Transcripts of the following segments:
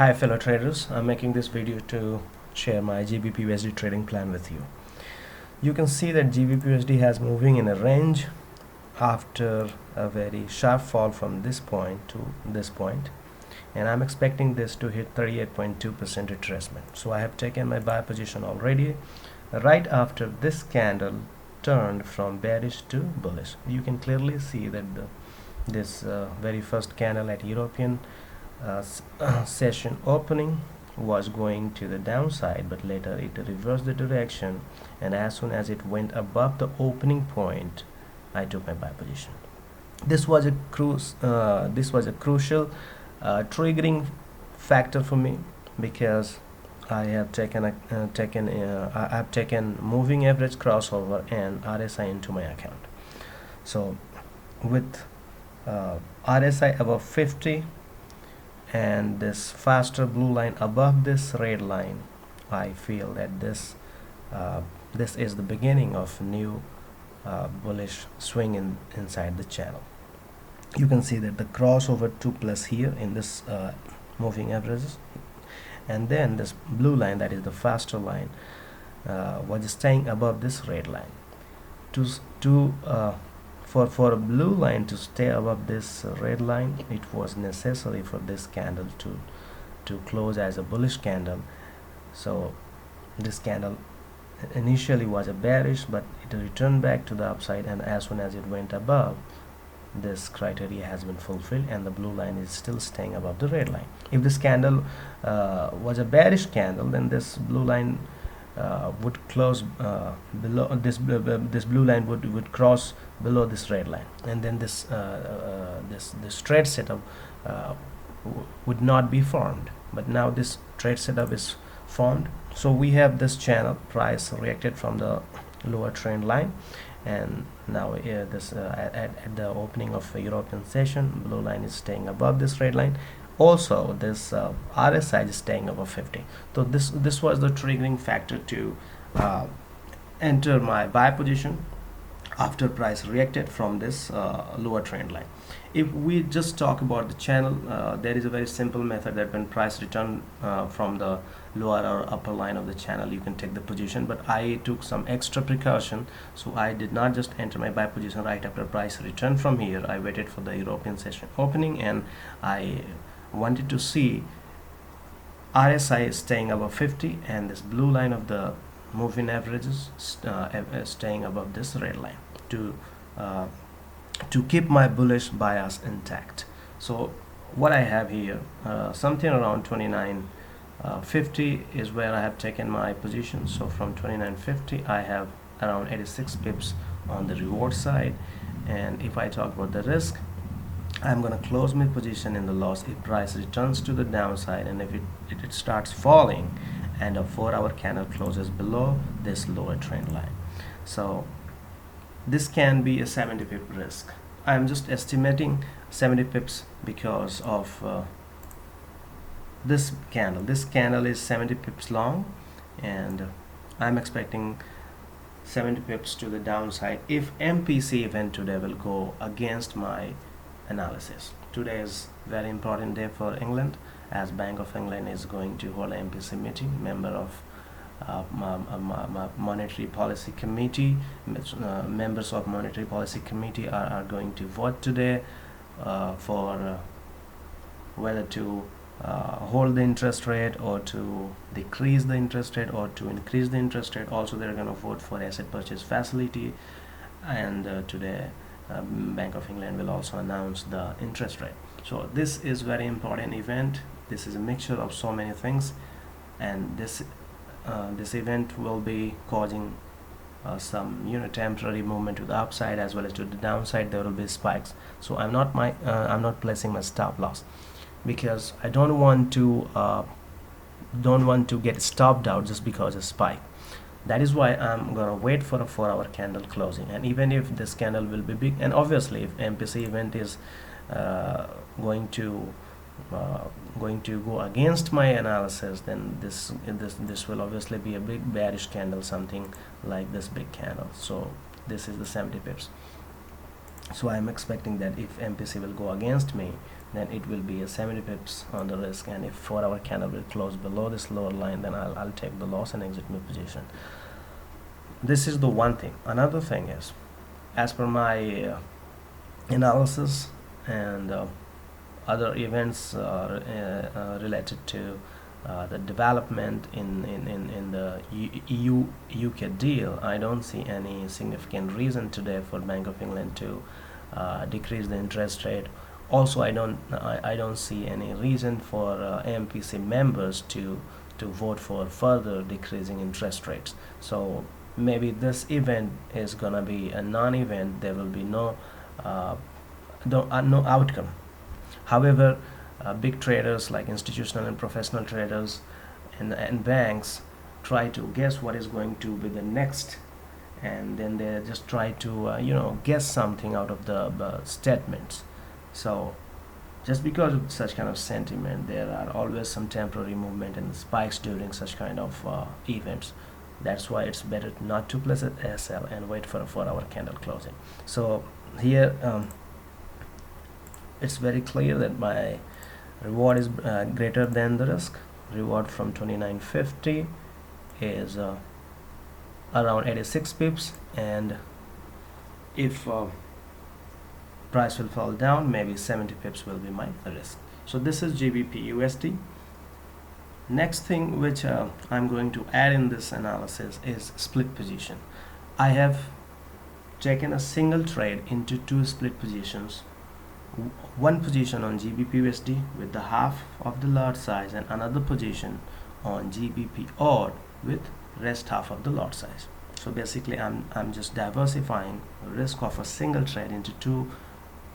Hi fellow traders, I'm making this video to share my GBP USD trading plan with you. You can see that GBP USD has moving in a range after a very sharp fall from this point to this point, and I'm expecting this to hit 38.2% retracement. So I have taken my buy position already right after this candle turned from bearish to bullish. You can clearly see that this very first candle at European session opening was going to the downside, but later it reversed the direction, and as soon as it went above the opening point, I took my buy position. This was a crucial triggering factor for me, because I have taken moving average crossover and RSI into my account. So with RSI above 50 and this faster blue line above this red line, I feel that this is the beginning of new bullish swing inside the channel. You can see that the crossover took place here in this moving averages, and then this blue line, that is the faster line, was staying above this red line. For a blue line to stay above this red line, it was necessary for this candle to close as a bullish candle. So this candle initially was a bearish, but it returned back to the upside, and as soon as it went above, this criteria has been fulfilled and the blue line is still staying above the red line. If this candle was a bearish candle, then this blue line would close below this blue line would cross below this red line, and then this trade setup would not be formed. But now this trade setup is formed, so we have this channel price reacted from the lower trend line, and now at the opening of a European session, blue line is staying above this red line. Also this RSI is staying above 50. So this was the triggering factor to enter my buy position after price reacted from this lower trend line. If we just talk about the channel, there is a very simple method that when price return from the lower or upper line of the channel, you can take the position, but I took some extra precaution, so I did not just enter my buy position right after price return from here. I waited for the European session opening, and I wanted to see RSI is staying above 50 and this blue line of the moving averages staying above this red line to keep my bullish bias intact. So what I have here, something around 29.50 is where I have taken my position. So from 29.50 I have around 86 pips on the reward side, and if I talk about the risk, I'm going to close my position in the loss if price returns to the downside, and if it starts falling and a 4-hour candle closes below this lower trend line. So this can be a 70 pip risk. I'm just estimating 70 pips because of this candle. This candle is 70 pips long, and I'm expecting 70 pips to the downside if MPC event today will go against my analysis. Today is very important day for England, as Bank of England is going to hold an MPC meeting. Member of monetary policy committee, members of monetary policy committee are going to vote today for whether to hold the interest rate, or to decrease the interest rate, or to increase the interest rate. Also they're going to vote for asset purchase facility, and today Bank of England will also announce the interest rate. So this is very important event. This is a mixture of so many things, and this event will be causing some temporary movement to the upside as well as to the downside. There will be spikes. So I'm not placing my stop loss, because I don't want to get stopped out just because of spike. That is why I'm gonna wait for a 4-hour candle closing, and even if this candle will be big, and obviously if MPC event is going to go against my analysis, then this will obviously be a big bearish candle, something like this big candle. So this is the 70 pips. So I'm expecting that if MPC will go against me, then it will be a 70 pips on the risk, and if 4-hour candle will close below this lower line, then I'll take the loss and exit my position. This is the one thing. Another thing is, as per my analysis and other events related to the development in the EU UK deal, I don't see any significant reason today for Bank of England to decrease the interest rate. Also, I don't see any reason for AMPC members to vote for further decreasing interest rates. So maybe this event is gonna be a non-event. There will be no outcome. However, big traders like institutional and professional traders and banks try to guess what is going to be the next, and then they just try to guess something out of the statements. So just because of such kind of sentiment, there are always some temporary movement and spikes during such kind of events. That's why it's better not to place an SL and wait for a 4-hour candle closing. So here it's very clear that my reward is greater than the risk. Reward from 29.50 is around 86 pips, and if price will fall down, maybe 70 pips will be my risk. So this is GBP USD. Next thing which I'm going to add in this analysis is split position. I have taken a single trade into two split positions. One position on GBP USD with the half of the lot size, and another position on GBP odd with rest half of the lot size. So basically I'm just diversifying the risk of a single trade into two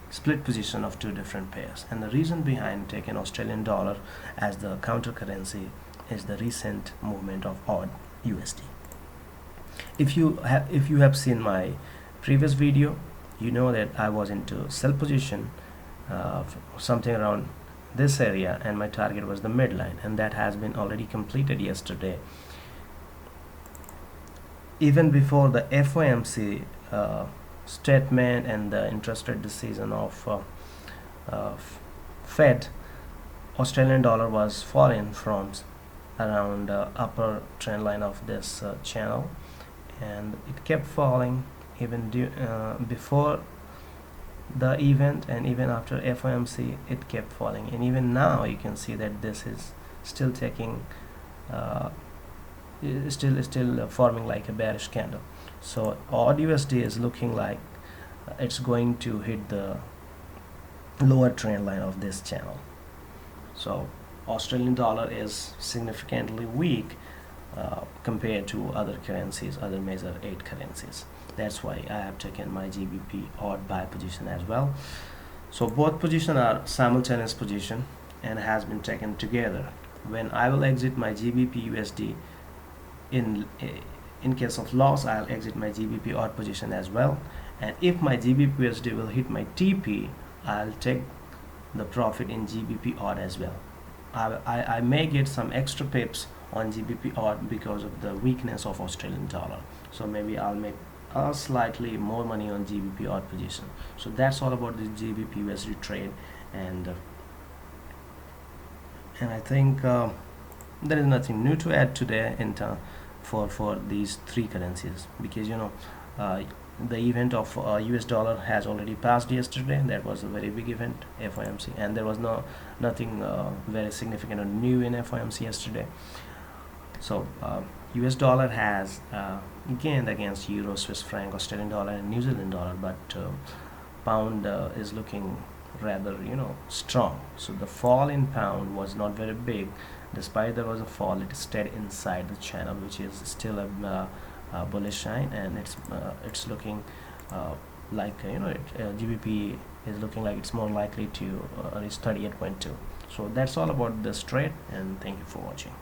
split position of two different pairs. And the reason behind taking Australian dollar as the counter currency is the recent movement of odd USD. If you have seen my previous video, you know that I was into sell position something around this area, and my target was the midline, and that has been already completed yesterday. Even before the FOMC statement and the interest rate decision of Fed, Australian dollar was falling from around upper trend line of this channel, and it kept falling even before the event, and even after FOMC it kept falling, and even now you can see that this is still taking still forming like a bearish candle. So odd USD is looking like it's going to hit the lower trend line of this channel. So Australian dollar is significantly weak compared to other currencies, other major 8 currencies. That's why I have taken my GBP odd buy position as well. So both positions are simultaneous position and has been taken together. When I will exit my GBP USD, in case of loss, I'll exit my GBP odd position as well. And if my GBP USD will hit my TP, I'll take the profit in GBP odd as well. I may get some extra pips on GBP odd because of the weakness of Australian dollar. So maybe I'll make slightly more money on GBP odd position. So that's all about the GBP USD trade, and I think there is nothing new to add today for these 3 currencies, because the event of US dollar has already passed yesterday. That was a very big event, FOMC, and there was nothing very significant or new in FOMC yesterday. So US dollar has gained against Euro, Swiss franc, Australian dollar and New Zealand dollar, but pound is looking rather strong. So the fall in pound was not very big. Despite there was a fall, it stayed inside the channel, which is still a bullish sign, and it's looking like GBP is looking like it's more likely to reach 38.2. So that's all about this trade, and thank you for watching.